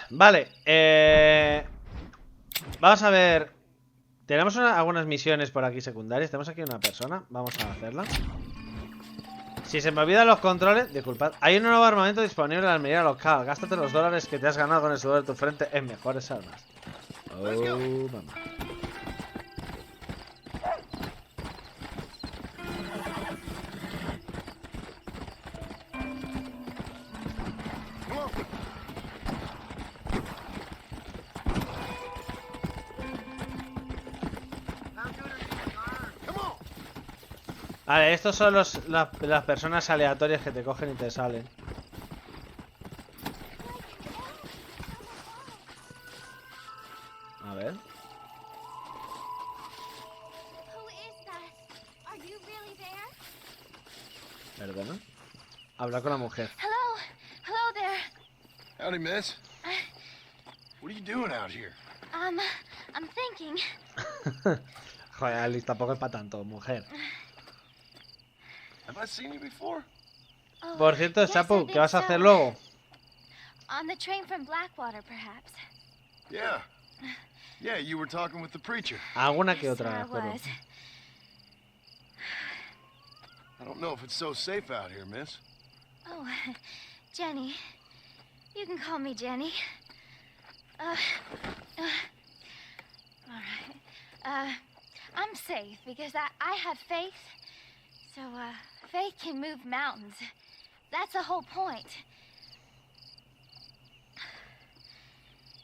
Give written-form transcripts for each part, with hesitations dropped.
Vale, vamos a ver. Tenemos algunas misiones por aquí secundarias. Tenemos aquí una persona, vamos a hacerla. Si se me olvidan los controles, disculpad. Hay un nuevo armamento disponible en la almería local. Gástate los dólares que te has ganado con el sudor de tu frente en mejores armas. Oh, mamá. Vale, estos son las personas aleatorias que te cogen y te salen. A ver. Perdona. Habla con la mujer. Hello there. Howdy, miss. What are you doing out here? I'm thinking. Joder, Alice, tampoco es para tanto, mujer. Have I seen you before? Oh, Por cierto, yes, I Chapu, think ¿qué vas a so. hacer luego? On the train from Blackwater, perhaps. Yeah. Yeah, you were talking with the preacher. Alguna que Yes, otra, I de acuerdo. was. I don't know if it's so safe out here, miss. Oh, Jenny. You can call me Jenny. All right. I'm safe because I have faith. So, faith can move mountains. That's the whole point.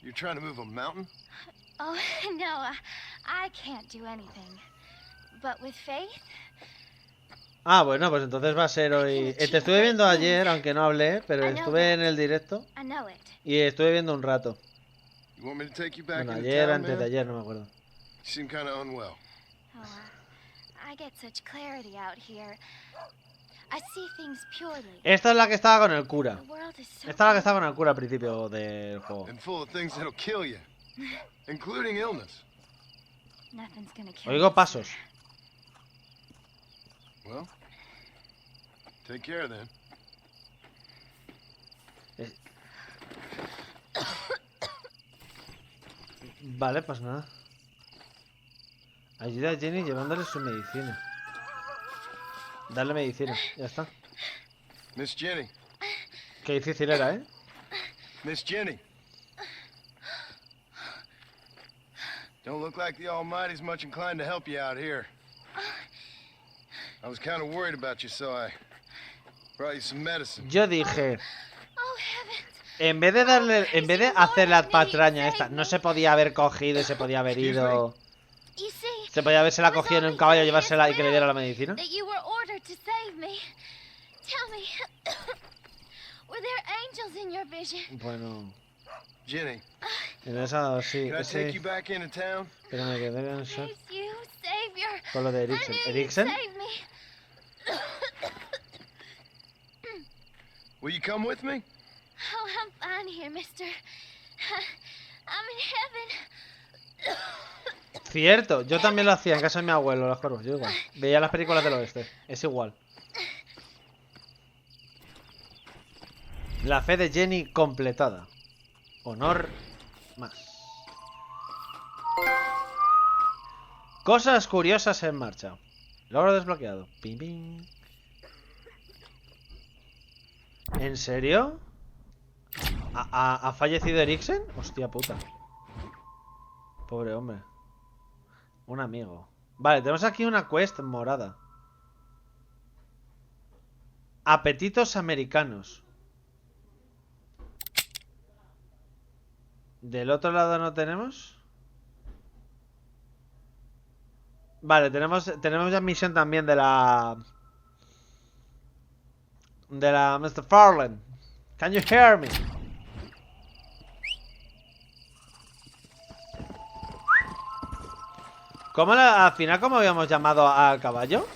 You're trying to move a mountain? Oh, no, I can't do anything. But with faith, Ah, bueno, pues entonces va a ser hoy. Te estuve viendo ayer, aunque no hablé, pero estuve en el directo I know it. y estuve viendo un rato. You want me to take you back Bueno, into ayer, town, antes de man? ayer, no me acuerdo. You seem kind of unwell. Oh, I get such clarity out here. I see things purely. Esta es la que estaba con el cura. The world is so Esta es la que estaba con el cura al principio del juego. And full of things that'll kill you. Including illness. Nothing's gonna kill Oigo me, pasos. sir. Well, take care then. Vale, pues nada. Ayuda a Jenny llevándole su medicina. Darle medicina, ya está. Miss Jenny. Qué difícil era, ¿eh? Miss Jenny. Don't look like the Almighty's much inclined to help you out here. I was kind of worried about you, so I brought you some medicine. Yo dije, Oh, heavens. en vez de hacer la patraña esta, no se podía haber cogido y se podía haber ido. You see, Se podía haberse la cogido en un caballo, llevársela y que le diera la medicina. that you were ordered to save me. Tell me, were there angels in your vision? Bueno, Jenny, en esa sí, can I take sí. you back into town? Pero me quedé en eso. Praise you, Savior. Con lo de I Eriksen. knew you'd ¿Eriksen? save me. Will you come with me? Oh, I'm fine here, mister. I'm in heaven. Cierto, yo también lo hacía en casa de mi abuelo, los cuervos, yo igual. Veía las películas del oeste, es igual. La fe de Jenny completada. Honor más. Cosas curiosas en marcha. Logro desbloqueado. Pim, pim. ¿En serio? ¿Ha fallecido Eriksen? Hostia puta. Pobre hombre. Un amigo. Vale, tenemos aquí una quest morada. Apetitos americanos. ¿Del otro lado no tenemos? Vale, tenemos ya misión también de la Mr. Farland. Can you hear me? ¿Cómo al final cómo habíamos llamado al caballo?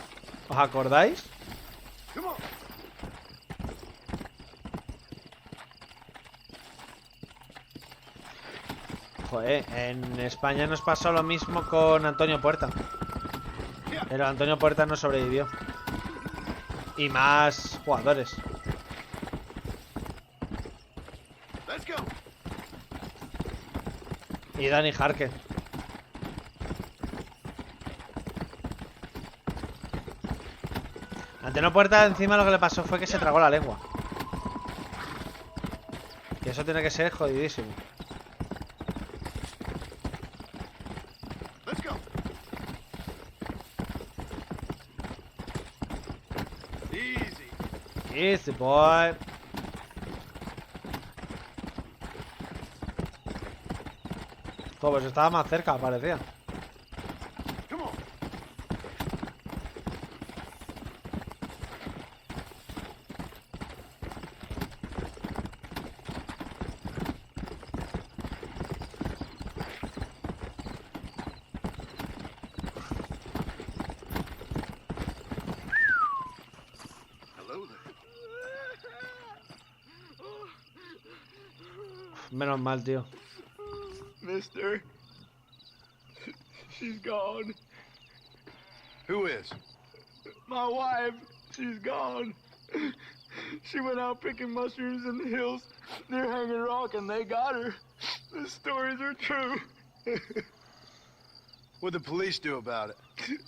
¿Os acordáis? Come on. Joder, en España nos pasó lo mismo con Antonio Puerta. Pero Antonio Puerta no sobrevivió. Y más jugadores. Let's go. Y Danny Harker. Ante no puerta encima lo que le pasó fue que se tragó la lengua. Y eso tiene que ser jodidísimo. Let's go. Easy. Easy boy. Pues estaba más cerca, parecía. Come on. Hello there. Menos mal, tío. Mister, she's gone. Who is? My wife, she's gone. She went out picking mushrooms in the hills near Hanging Rock and they got her. The stories are true. What'd the police do about it?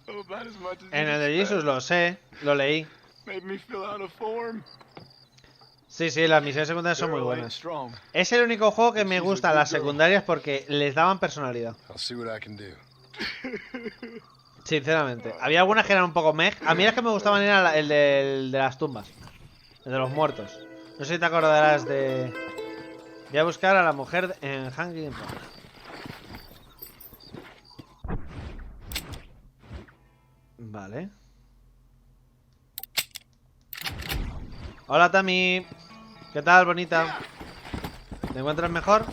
Oh, about as much as En you'd el de expect. Jesus lo sé, lo leí. Made me fill out a form. Sí, sí, las misiones secundarias son muy Girl ain't buenas. strong. Es el único juego que me gusta las secundarias porque les daban personalidad. I'll see what I can do. Sinceramente. Había algunas que eran un poco meh. A mí las que me gustaban era el de las tumbas. El de los muertos. No sé si te acordarás de... Voy a buscar a la mujer en Hanging Rock. Vale. Hola, Tami. ¿Qué tal, bonita? ¿Te encuentras mejor?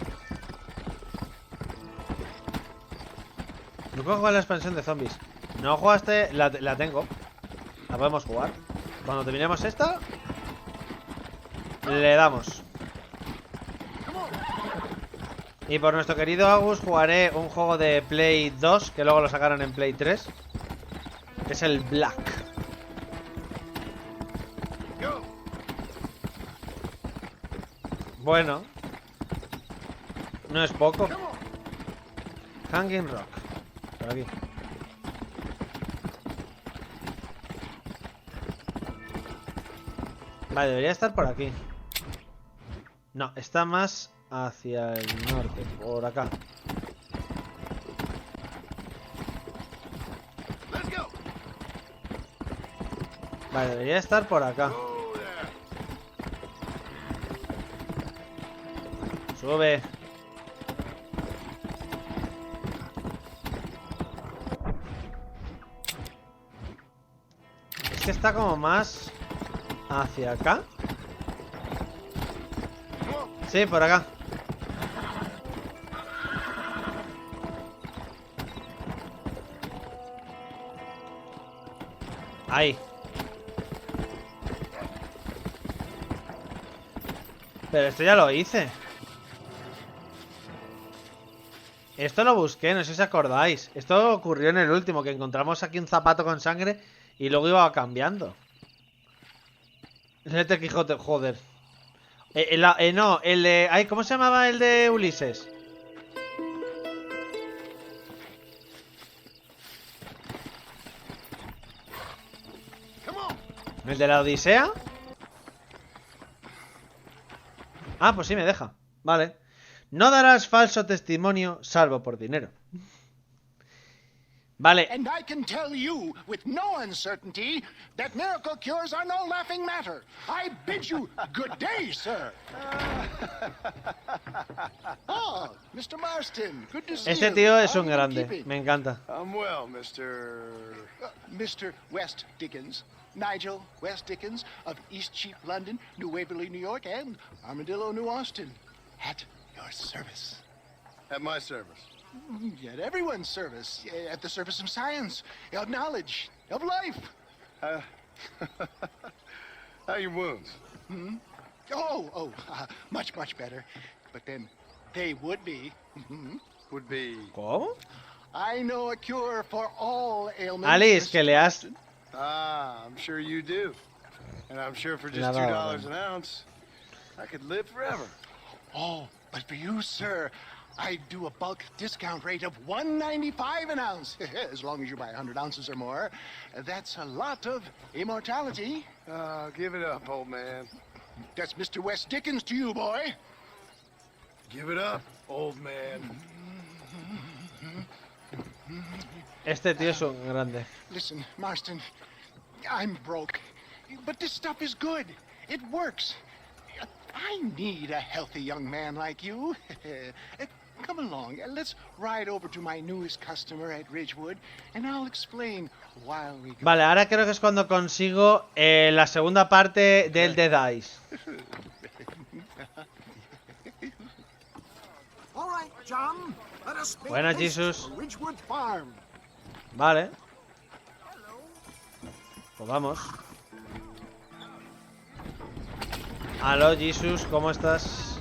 No puedo jugar la expansión de zombies. No jugaste... La tengo. La podemos jugar. Cuando terminemos esta... Le damos. Y por nuestro querido Agus jugaré un juego de Play 2, que luego lo sacaron en Play 3, que es el Black. Bueno, no es poco. Hanging Rock. Por aquí. Vale, debería estar por aquí. No, está más hacia el norte, por acá. Vale, debería estar por acá. Sube. Es que está como más hacia acá. Sí, por acá. Ahí. Pero esto ya lo hice. Esto lo busqué, no sé si os acordáis. Esto ocurrió en el último, que encontramos aquí un zapato con sangre y luego iba cambiando. El Quijote, joder. No, el de... Ay, ¿cómo se llamaba el de Ulises? ¿El de la Odisea? Ah, pues sí me deja. Vale. No darás falso testimonio salvo por dinero. Vale. And I can tell you with no uncertainty that miracle cures are no laughing matter. I bid you good day, sir. Oh, Mr. Marston, good to see Este you. tío es How un are you grande. keeping? Me encanta. I'm well, Mr. Mr. West Dickens, Nigel West Dickens of Eastcheap, London, New Waverly, New York, and Armadillo, New Austin. At your service. At my service. At everyone's service. At the service of science, of knowledge, of life. How are your wounds? Much, much better. But then they would be. Would be... ¿Cómo? I know a cure for all ailments. Alice, que le has... Ah, I'm sure you do. And I'm sure for just La $2 daba, an ounce, I could live forever. Oh, but for you, sir, I do a bulk discount rate of $1.95 an ounce, as long as you buy 100 ounces or more. That's a lot of immortality. Give it up, old man. That's Mr. West Dickens to you, boy. Give it up, old man. Este tío es un grande. Listen, Marston, I'm broke, but this stuff is good. It works. I need a healthy young man like you. Come along, let's ride over to my newest customer at Ridgewood, and I'll explain while we go. Vale, ahora creo que es cuando consigo la segunda parte del Dead Eyes. All right, John, let us make Buenas, haste Jesus. to Ridgewood Farm. Vale. Pues vamos. Aló, Jesus, ¿cómo estás?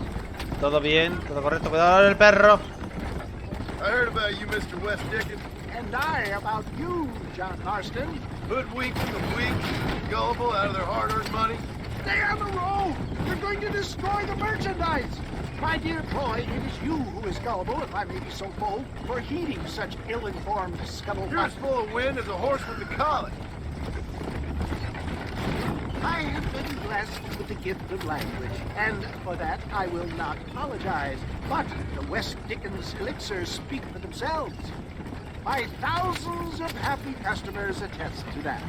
¿Todo bien? ¿Todo correcto? ¡Cuidado el perro! I heard about you, Mr. West Dickens. And I about you, John Marston. Hoodwinking the weak, gullible out of their hard-earned money. Stay on the road! You're going to destroy the merchandise! My dear boy, it is you who is gullible, if I may be so bold, for heeding such ill-informed You're scuttlebutt. as full of wind as a horse with the colic. I have been blessed with the gift of language, and for that I will not apologize. But the West Dickens elixirs speak for themselves. My thousands of happy customers attest to that.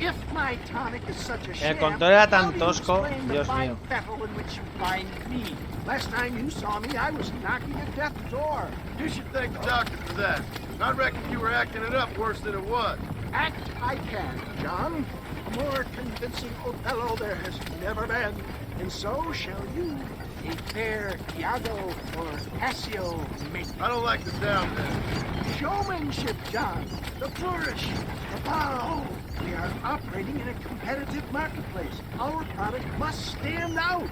If my tonic is such a sham, control era tan how do you tosco, explain the Dios fine mío. fettle in which you find me? Last time you saw me, I was knocking at death's door. You should thank the doctor for that. I reckon you were acting it up worse than it was. Act I can, John. A more convincing Othello there has never been. And so shall you, a fair Iago or Cassio make. I don't like the sound of that. Showmanship, John. The flourish. The bow. We are operating in a competitive marketplace. Our product must stand out.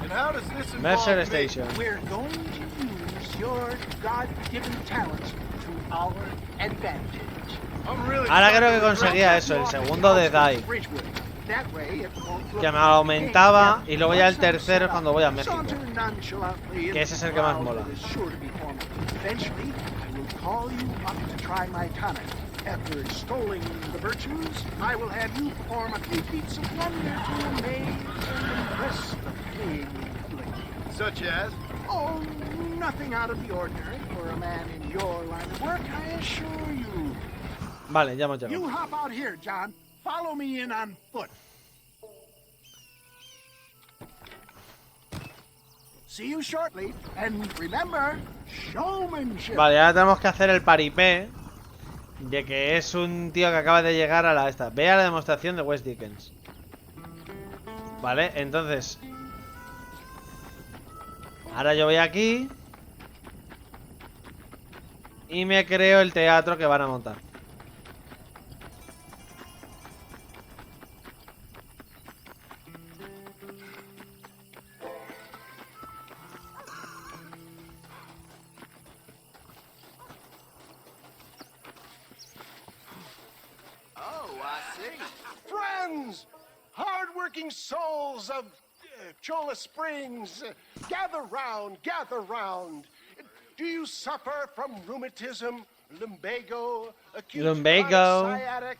And how does this Mercer involve me? Station. We're going to use your God-given talents to our advantage. I'm really Ahora creo que starting to regret conseguía eso, el segundo de Dai. That way it won't look Que me aumentaba y luego ya el Let's not tercero set es cuando voy a up. México. Saunter nonchalantly Que ese es el que más mola. that is sure to be formed. Eventually, I will call you up to try my tonic. After extolling the virtues, I will have you perform a few feats of wonder to amaze and impress the fleeing public. Such as? Oh, nothing out of the ordinary for a man in your line of work, I assure you. Vale, ya hemos llegado. You hop out here, John. Follow me in on foot. See you shortly, and remember, showmanship. Vale, ahora tenemos que hacer el paripé de que es un tío que acaba de llegar a la esta. Ve a la demostración de West Dickens. Vale, entonces ahora yo voy aquí y me creo el teatro que van a montar. Friends, hard-working souls of Cholla Springs, gather round, gather round. Do you suffer from rheumatism, lumbago, acute Lumbago. sciatic,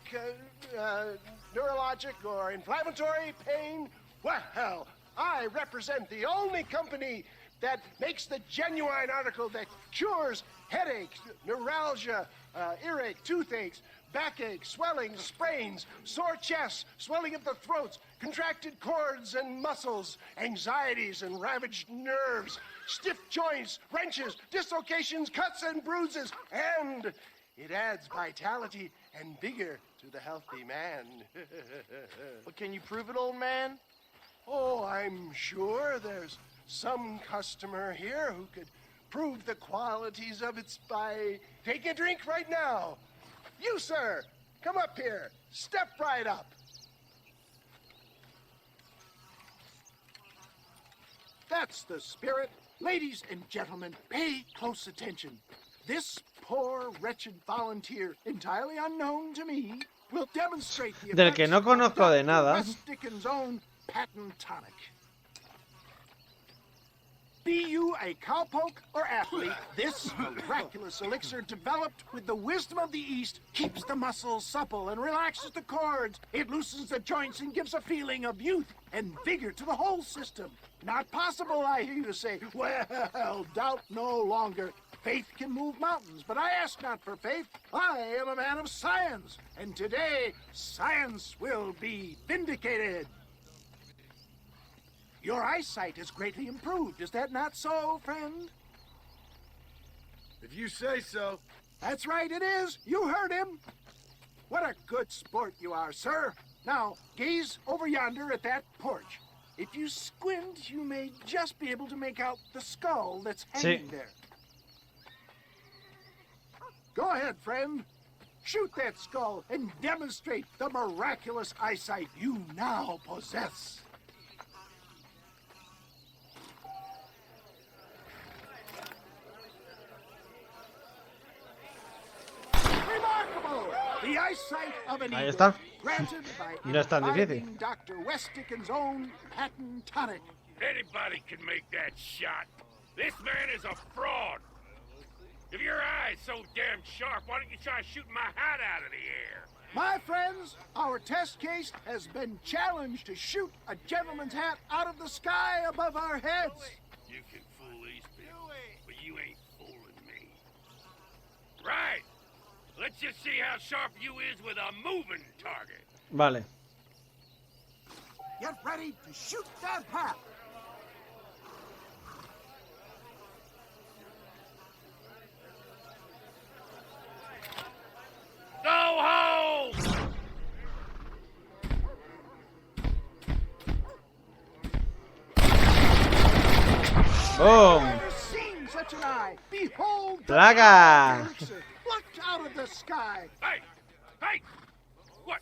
neurologic, or inflammatory pain? Well, I represent the only company that makes the genuine article that cures headaches, neuralgia, earache, toothaches, backache, swelling, sprains, sore chests, swelling of the throats, contracted cords and muscles, anxieties and ravaged nerves, stiff joints, wrenches, dislocations, cuts and bruises, and it adds vitality and vigor to the healthy man. But can you prove it, old man? Oh, I'm sure there's some customer here who could prove the qualities of it by taking a drink right now. You, sir, come up here. Step right up. That's the spirit. Ladies and gentlemen, pay close attention. This poor, wretched volunteer, entirely unknown to me, will demonstrate the Del que no effects of conozco de Dr. nada. West Dickens' own patent tonic. Be you a cowpoke or athlete, this miraculous elixir developed with the wisdom of the East keeps the muscles supple and relaxes the cords. It loosens the joints and gives a feeling of youth and vigor to the whole system. Not possible, I hear you say. Well, doubt no longer. Faith can move mountains, but I ask not for faith. I am a man of science, and today science will be vindicated. Your eyesight has greatly improved. Is that not so, friend? If you say so. That's right, it is. You heard him. What a good sport you are, sir. Now, gaze over yonder at that porch. If you squint, you may just be able to make out the skull that's hanging there. Go ahead, friend. Shoot that skull and demonstrate the miraculous eyesight you now possess. Remarkable! The eyesight of an Ahí eagle, está. granted by No es tan difícil. imbibing Dr. West Dickens' own patent tonic. Anybody can make that shot. This man is a fraud. If your eye's so damn sharp, why don't you try shooting my hat out of the air? My friends, our test case has been challenged to shoot a gentleman's hat out of the sky above our heads. You can fool these people, but you ain't fooling me. Right. Let's just see how sharp you is with a moving target. Vale. Get ready to shoot that hat. Go home! ¡Boom! Never seen such an eye. Behold the Plaga. elixir plucked out of the sky. Hey! Hey! What?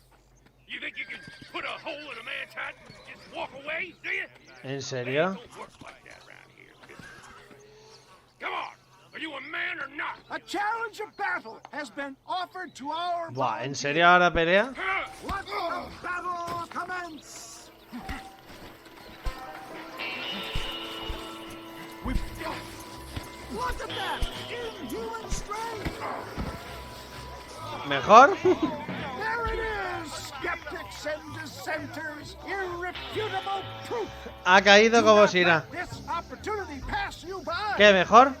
You think you can put a hole in a man's hat and just walk away, do you? ¿En serio? Don't work like that around here. Come on! Are you a man or not? A challenge of battle has been offered to our Buah, ¿en serio ahora pelea? Let the battle commence! We've got... Look at that! Inhuman strength! ¿Mejor? There it is! Skeptics and dissenters! Irrefutable proof! Ha caído como si nada. Let this opportunity pass you by! ¿Qué, mejor?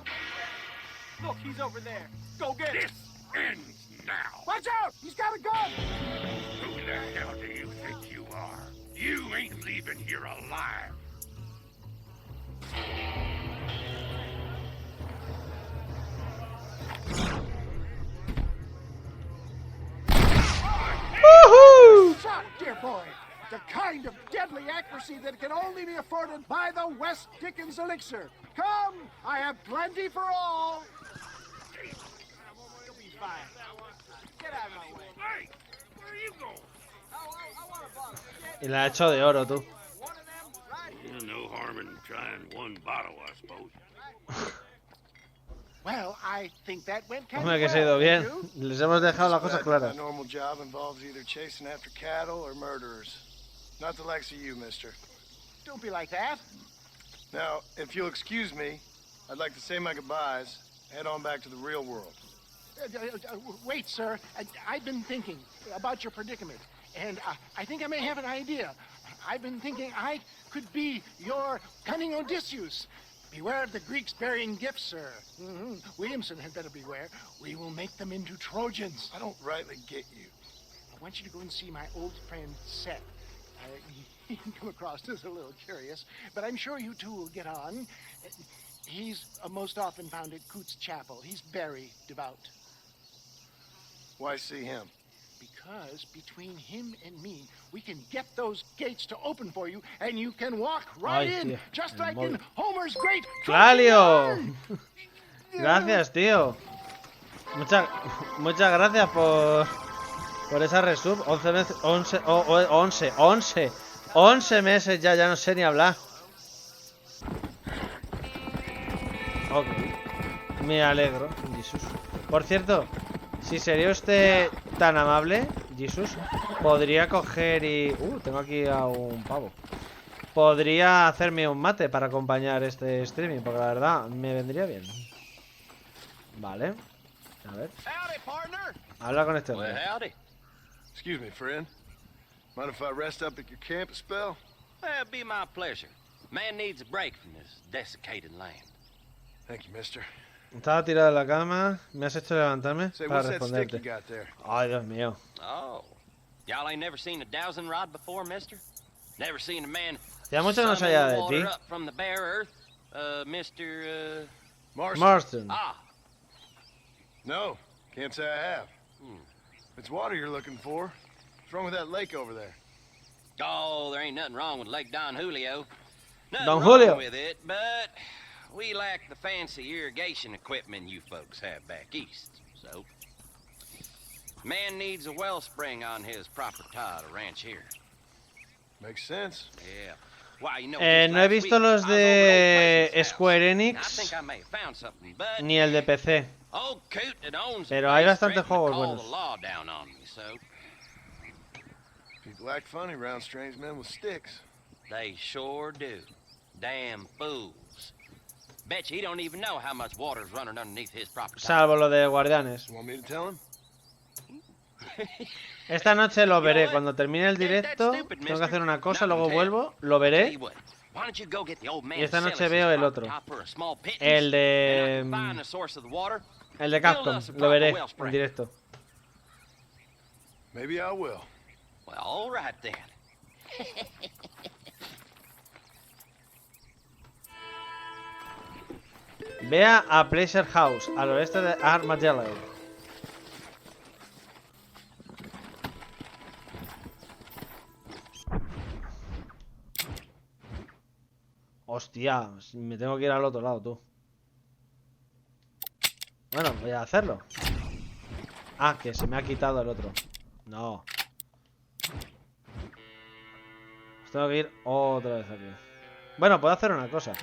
Look, he's over there. Go get him. This ends now. Watch out! He's got a gun! Who the hell do you think you are? You ain't leaving here alive. ¡Woohoo! Shot, dear boy! The kind of deadly accuracy that can only be afforded by the West Dickens elixir. Come, I have plenty for all. You'll be fine. Get out of my way. Hey, where are you going? I want a bottle. Y la ha hecho de oro, tú. One of them, right? No harm in trying one bottle, I suppose. Well, I think that went kind Hombre, of que se ha ido well, bien. don't you? Les hemos dejado las cosas My claras. normal job involves either chasing after cattle or murderers. Not the likes of you, mister. Don't be like that. Now, if you'll excuse me, I'd like to say my goodbyes, head on back to the real world. Wait, sir. I've been thinking about your predicament, and I think I may have an idea. I've been thinking I could be your cunning Odysseus. Beware of the Greeks burying gifts, sir. Williamson had better beware. We will make them into Trojans. I don't rightly get you. I want you to go and see my old friend Seth. He can come across as a little curious, but I'm sure you two will get on. He's most often found at Coots Chapel. He's very devout. Why see him? Because between him and me, we can get those gates to open for you, and you can walk right Ay, in, tío, just el like móvil. in Homer's great ¡Clalio! Trojan Yarn. Gracias, tío. Muchas gracias por esa resub. 11 meses, 11 meses ya no sé ni hablar. Ok. Me alegro, Jesús. Por cierto, si sería usted tan amable, Jesús, podría coger y... tengo aquí a un pavo. podría hacerme un mate para acompañar este streaming, porque la verdad me vendría bien. Vale. A ver. Howdy, partner. Habla con este Well, hombre. howdy. Excuse me, friend. Mind if I rest up at your camp a spell? Well, it'd be my pleasure. Man needs a break from this desiccated land. Thank you, mister. Estaba tirado en la cama. Me has hecho levantarme Say, para what's that stick you responderte. got there? Ay, Dios mío. Oh. Y'all ain't never seen a dowsing rod before, mister? Never seen a man Hacía mucho que no summon sabía the de water ti. up from the bare earth? Mr. Marston. Ah. No, can't say I have. It's water you're looking for. What's wrong with that lake over there? Oh, there ain't nothing wrong with Lake Don Julio. Nothing Don wrong Julio. with it, but we lack the fancy irrigation equipment you folks have back east. So, man needs a wellspring on his property to ranch here. Makes sense. Yeah. Why, you know, No just he last visto week, los I was over de at old Clayton's Square house. I Enix think I may have found something, but ni el de PC. old Coot that owns the Pero hay place bastantes threatened to juegos call buenos. the law down on me, so People act funny around strange men with sticks. they sure do. Damn fools. Bet you he don't even know how much water's running underneath his property. Salvo lo de Guardianes. You want me to tell him? Esta noche lo veré. Cuando termine el directo, tengo que hacer una cosa, luego vuelvo, lo veré. Y esta noche veo el otro. El de... El de Capcom. Lo veré en directo. Maybe I will. Well, all right then. Vea a Pleasure House, al oeste de Armadillo. Hostia, me tengo que ir al otro lado, tú. Bueno, voy a hacerlo. Ah, que se me ha quitado el otro. No. Pues tengo que ir otra vez aquí. Bueno, puedo hacer una cosa.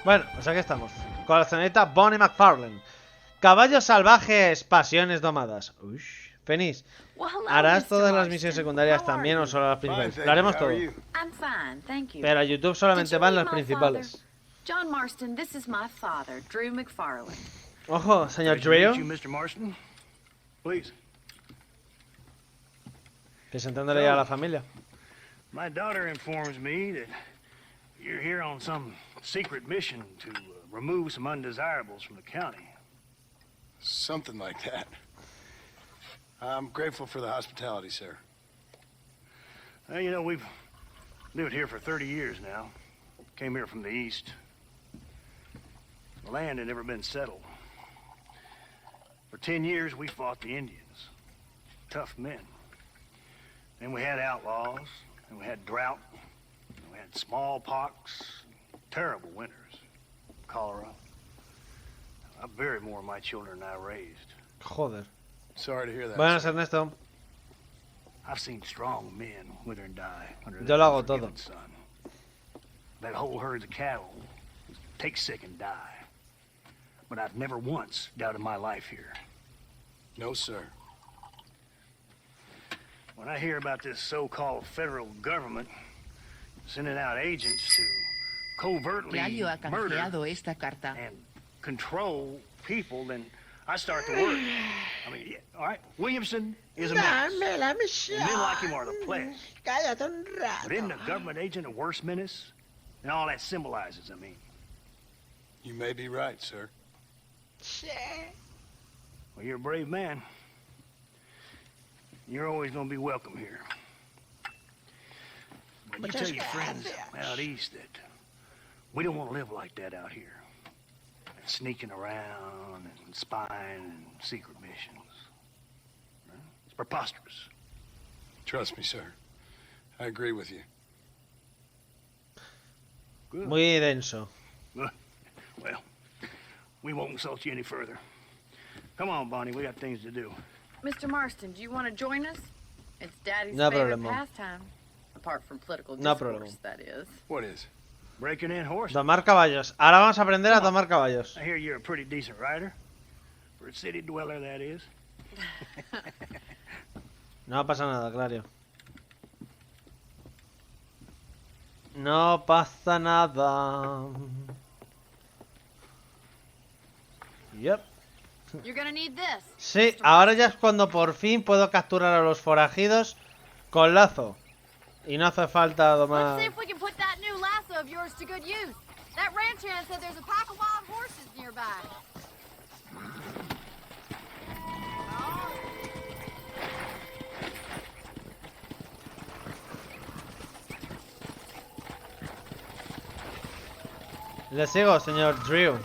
Bueno, pues aquí estamos. Con la señorita Bonnie McFarlane. Caballos salvajes, pasiones domadas. Ush. Fenix, ¿harás todas las misiones secundarias también o solo las principales? Lo haremos todo. Pero a YouTube solamente van las principales. John Marston, this is my father, Drew McFarlane. Ojo, señor Nice to meet Drew. you, Mr. Marston. Please. Presentándole ya a la familia. My daughter informs me that you're here on some secret mission to remove some undesirables from the county. Something like that. I'm grateful for the hospitality, sir. Well, you know, we've lived here for 30 years now. Came here from the east. The land had never been settled. For 10 years, we fought the Indians. Tough men. Then we had outlaws, and we had drought, and we had smallpox, terrible winters, cholera. I buried more of my children than I raised. Joder. Sorry to hear that. Buenas, sir. Ernesto. I've seen strong men wither and die under Yo that lo hago todo. unforgiving sun. That whole herds of cattle take sick and die. But I've never once doubted my life here. No, sir. When I hear about this so-called federal government sending out agents to covertly Gladio ha murder canjeado esta carta. and control people, then I start to worry. I mean, yeah, all right, Williamson is a menace. And men like him are the pledge. But isn't a government agent a worse menace? And all that symbolizes, I mean. You may be right, sir. Well, you're a brave man. You're always going to be welcome here. But you tell your friends out east that we don't want to live like that out here. Sneaking around and spying and secret missions. It's preposterous. Trust me, sir. I agree with you. Good. Muy denso. Well, we won't insult you any further. Come on, Bonnie, we got things to do. Mr. Marston, do you want to join us? It's Daddy's No favorite problema. pastime. Apart from political No discourse, problema. that is. What is? Breaking in horses. Tomar caballos. Ahora vamos a aprender a tomar caballos. I hear you're a pretty decent rider. For a city dweller, that is. No pasa nada, Clario. No pasa nada. Yep. You're gonna need this. Sí, ahora ya es cuando por fin puedo capturar a los forajidos con lazo. Y no hace falta Let's domar. see if we can put that new lasso of yours to good use. That ranch hand said there's a pack of wild horses nearby. Le sigo, señor Drew.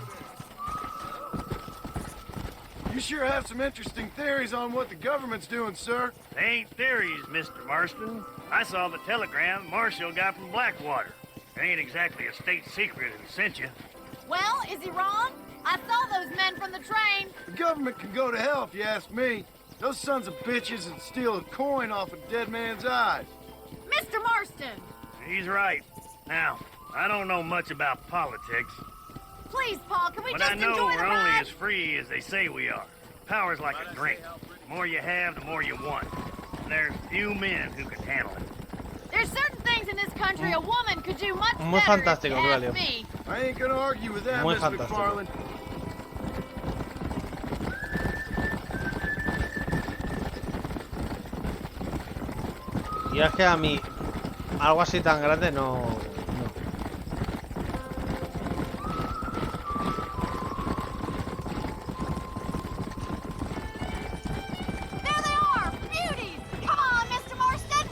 You sure have some interesting theories on what the government's doing, sir. They ain't theories, Mr. Marston. I saw the telegram Marshall got from Blackwater. It ain't exactly a state secret and sent you. Well, is he wrong? I saw those men from the train. The government can go to hell if you ask me. Those sons of bitches would steal a coin off a dead man's eyes. Mr. Marston! He's right. Now, I don't know much about politics, Please, Paul, can we but just I know enjoy the we're only ride? as free as they say we are. Power's like a drink. The more you have, the more you want. And there's few men who can handle it. There's certain things in this country a woman could do much Muy better if fantástico, you ask Claudio. me. I ain't gonna argue with that, Muy Miss fantástico. McFarland. Y es que a mí algo así tan grande no. There they are! Beauties! Come on, Mr. Marston!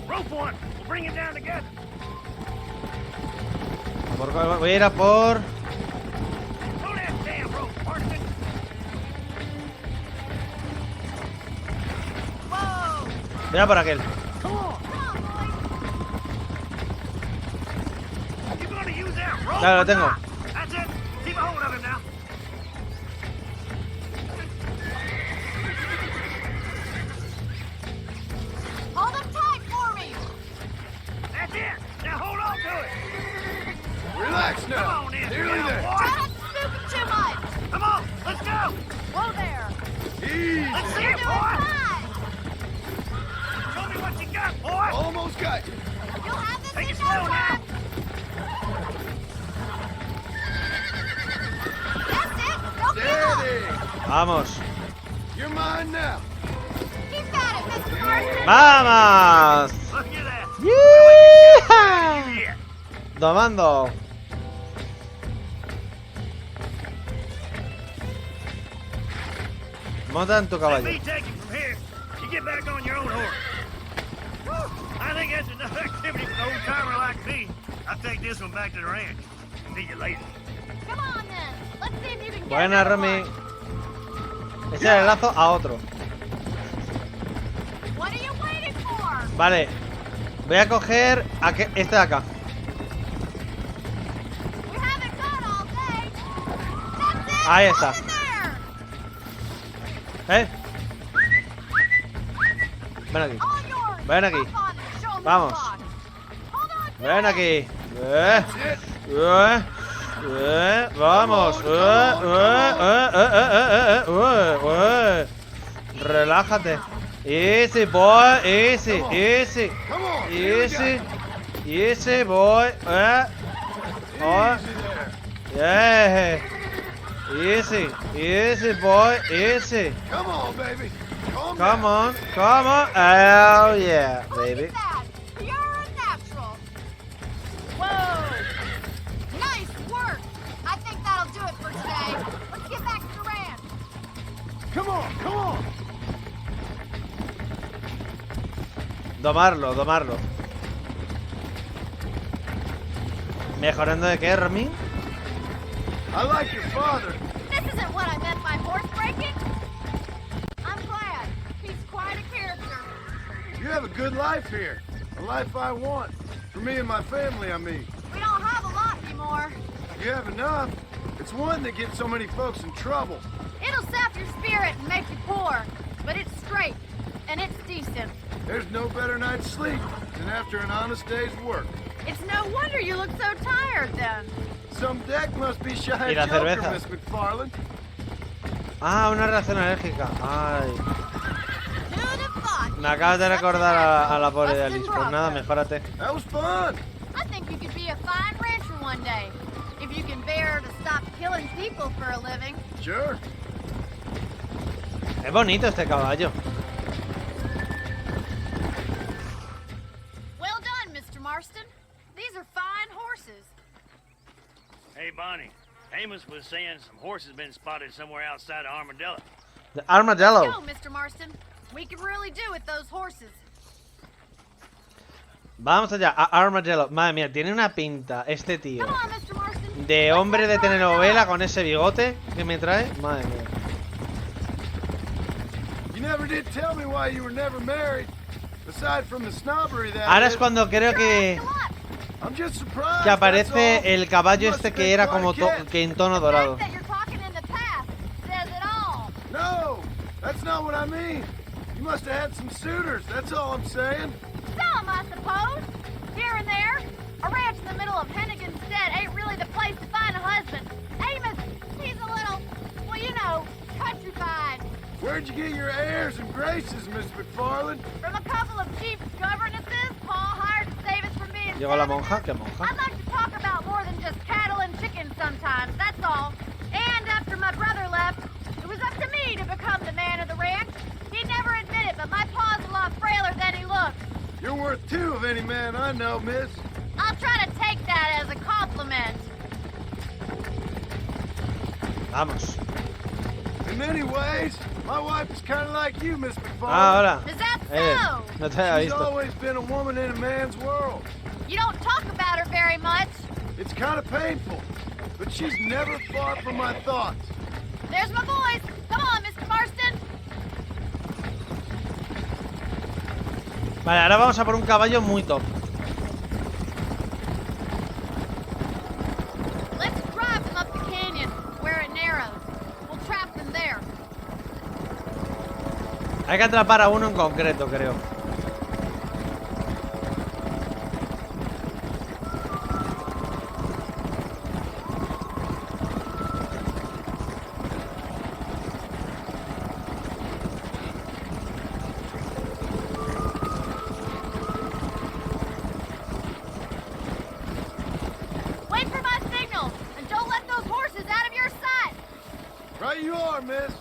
Rope one! We'll bring him down together. Voy a ir a por. Throw that damn rope, Marston. Whoa! Voy a por aquel. Come on! Come on, boys! You gonna use that rope? Claro, lo or tengo. not? That's it. Keep a hold of him now. Hold them tight for me! That's it. Now hold on to it. Relax now. Come on in, Nearly now, there. boy. Try not to spook them too much! Come on, let's go. Whoa there! Easy. Let's see You're it, doing boy. fine! Show me what you got, boy. Almost got you. You'll have this Take in it no slow time! now. That's it! Don't give up! Steady. Vamos. You're mine now. Keep at it, Mr. Marston! ¡Vamos! Look at that. ¡Yeeha! Yeah. Domando. Monta en tu Let caballo. me take you from here. You get back on your own horse. Whew. I think that's enough activity for an old timer like me. I'll take this one back to the ranch. See you later. Come on then! Let's see if you can get Buena, another Romy. one. Ese el lazo a otro. What are you waiting for? Vale. Voy a coger este de acá. We haven't got all day. That's it! Ahí Hold está. it there. ¿Eh? Ven aquí. All yours. Ven aquí. Hop on it. Show 'em Vamos. the spot. Hold on to Ven it. aquí. That's it. Vamos. Relájate. Easy, boy. Easy, easy. Come on. Here we Easy. go. Easy, boy. Oh. Easy there. Yeah. Easy. Easy, boy. Easy. Come on, baby. Calm Come down. on. Come on. Oh, yeah, Look baby. at that. Pure and natural. Whoa. Nice work. I think that'll do it for today. Let's get back to the ranch. Come on, come on. Domarlo, domarlo. ¿Mejorando de qué, Romy? I like your father. This isn't what I meant by horse breaking. I'm glad. He's quite a character. You have a good life here. A life I want. For me and my family, I mean. We don't have a lot anymore. You have enough. It's one that gets so many folks in trouble. It'll sap your spirit and make you poor, but it's straight and it's decent. There's no better night's sleep than after an honest day's work. It's no wonder you look so tired then. Some deck must be shy ¿Y la joker, cerveza? Miss McFarland. Ah, una reacción alérgica. Ay. Who'd have thought? Me acabas de recordar a la pobre de Alice. Pues nada, mejórate. That was fun. I you could be a fine rancher one day. If you can bear to stop killing people for a living. Sure. Es bonito este caballo. Well done, Mr. Marston. These are fine horses. Hey, Bonnie. Amos was saying some horses been spotted somewhere outside of Armadillo. The Armadillo. Go, Mr. Marston. We can really do with those horses. Vamos allá, a Armadillo. Madre mía, tiene una pinta este tío Come on, Mr. Marston. de hombre de telenovela con ese bigote que me trae. Madre mía. You never did tell me why you were never married. Aside from the snobbery that Ahora es is. cuando creo que I'm just surprised. que that's all. aparece el caballo You este must que be era quite como a kid. que en tono The dorado. fact that you're talking in the past says it all. No, that's not what I mean. You must have had some suitors. That's all I'm saying. Some, I suppose. Here and there. A ranch in the middle of Hennigan's Stead ain't really the place to find a husband. Amos, he's a little, well, you know, countrified. Where'd you get your airs and graces, Miss McFarland? From a couple of cheap governesses Paul hired to save us from being Llegó la savages. monja, ¿qué monja? I'd like to talk about more than just cattle and chickens sometimes, that's all. And after my brother left, it was up to me to become the man of the ranch. He'd never admit it, but my pa's a lot frailer than he looks. You're worth two of any man I know, miss. I'll try to take that as a compliment. Vamos. In many ways, my wife is kind of like you, Miss McFarland. Ahora. Is that so? No te había She's visto. always been a woman in a man's world. You don't talk about her very much. It's kind of painful, but she's never far from my thoughts. There's my boys. Come on, Mr. Marston. Vale, ahora vamos a por un caballo muy top. Let's drive them up the canyon where it narrows. We'll trap them there. Hay que atrapar a uno en concreto, creo. Wait for my signal and don't let those horses out of your sight. Right you are, miss.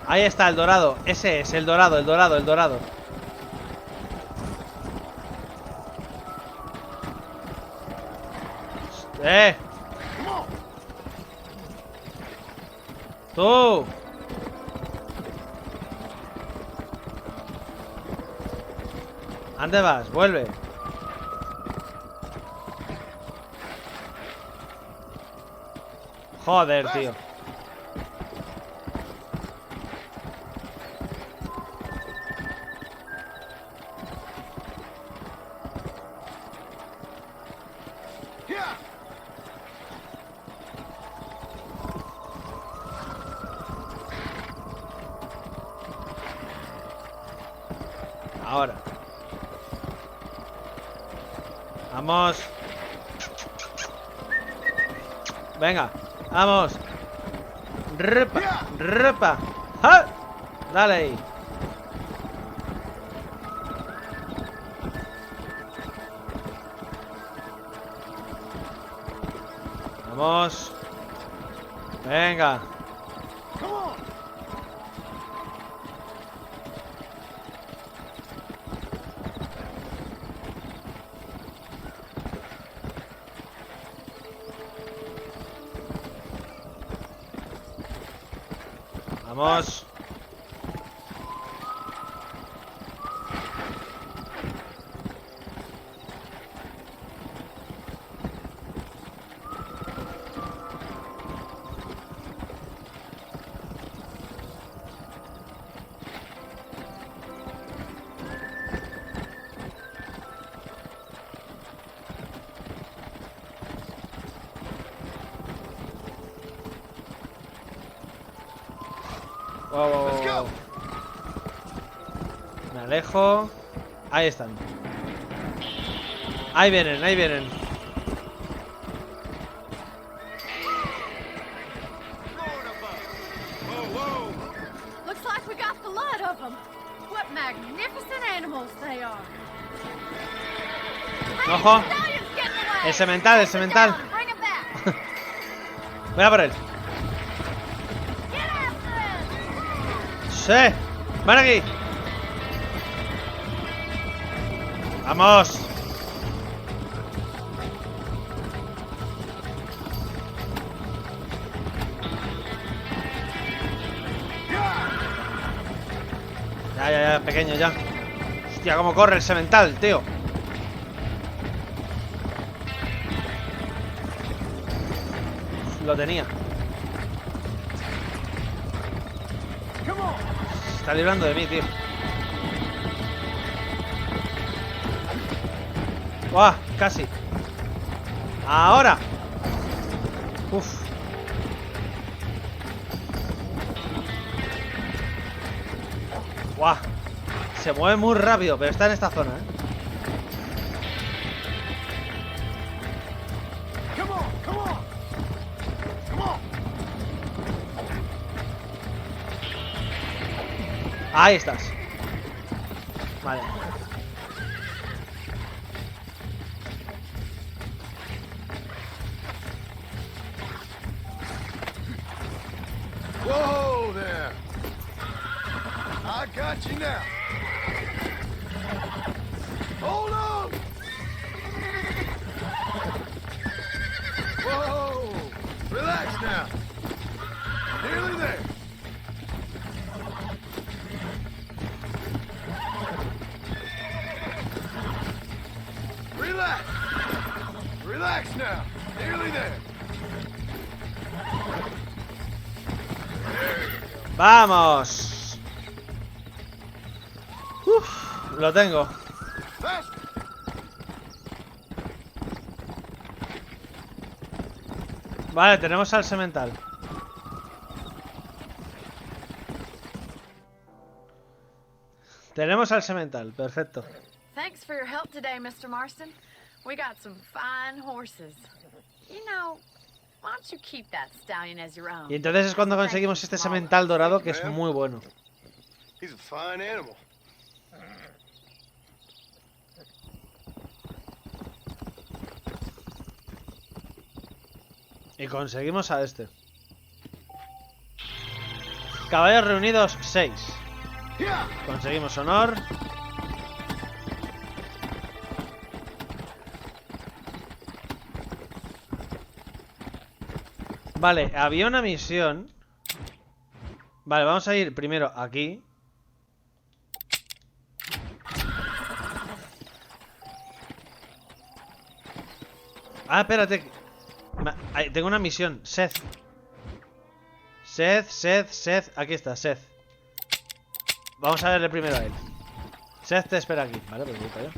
Ahí está, el dorado. Ese es, el dorado, el dorado, el dorado. ¡Eh! ¡Tú! ¿Dónde vas? Vuelve. Joder, tío. Yeah. Ahora. Vamos. Venga, vamos. Repa, repa. ¡Ja! Dale ahí. Vamos. Venga. Come on. Vamos. Wow, wow, Let's wow. go. Me alejo. Ahí están. Ahí vienen, ahí vienen. Looks like we got the lot of them. What magnificent ¡Ojo! El semental, el semental. Voy a por él. ¡Sí! ¡Ven aquí! ¡Vamos! Ya, pequeño, ya. Hostia, cómo corre el semental, tío. Lo tenía. Se está librando de mí, tío. ¡Guau! Casi. Ahora. Uf. ¡Guau! Se mueve muy rápido, pero está en esta zona, ¿eh? Ahí estás. Vale. Whoa there! I got you now. Hold on! Whoa! Relax now. Nearly there. Relax. Relax now. Nearly there. ¡Vamos! Uf, lo tengo. Faster. Vale, tenemos al semental. Tenemos al semental, perfecto. Thanks for your help today, Mr. Marston. We got some fine horses. You know, why don't you keep that stallion as your own? Y entonces es cuando conseguimos este semental dorado, que es muy bueno. He's a fine animal. Y conseguimos a este. Caballos reunidos 6. Conseguimos honor. Vale, había una misión. Vale, vamos a ir primero aquí. Ah, espérate. Tengo una misión. Seth. Seth. Aquí está, Seth. Vamos a verle primero a él. Seth te espera aquí. Vale, pues voy para allá.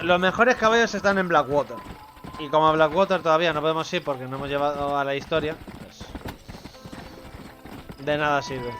Los mejores caballos están en Blackwater. Y como a Blackwater todavía no podemos ir porque no hemos llevado a la historia, pues de nada sirve.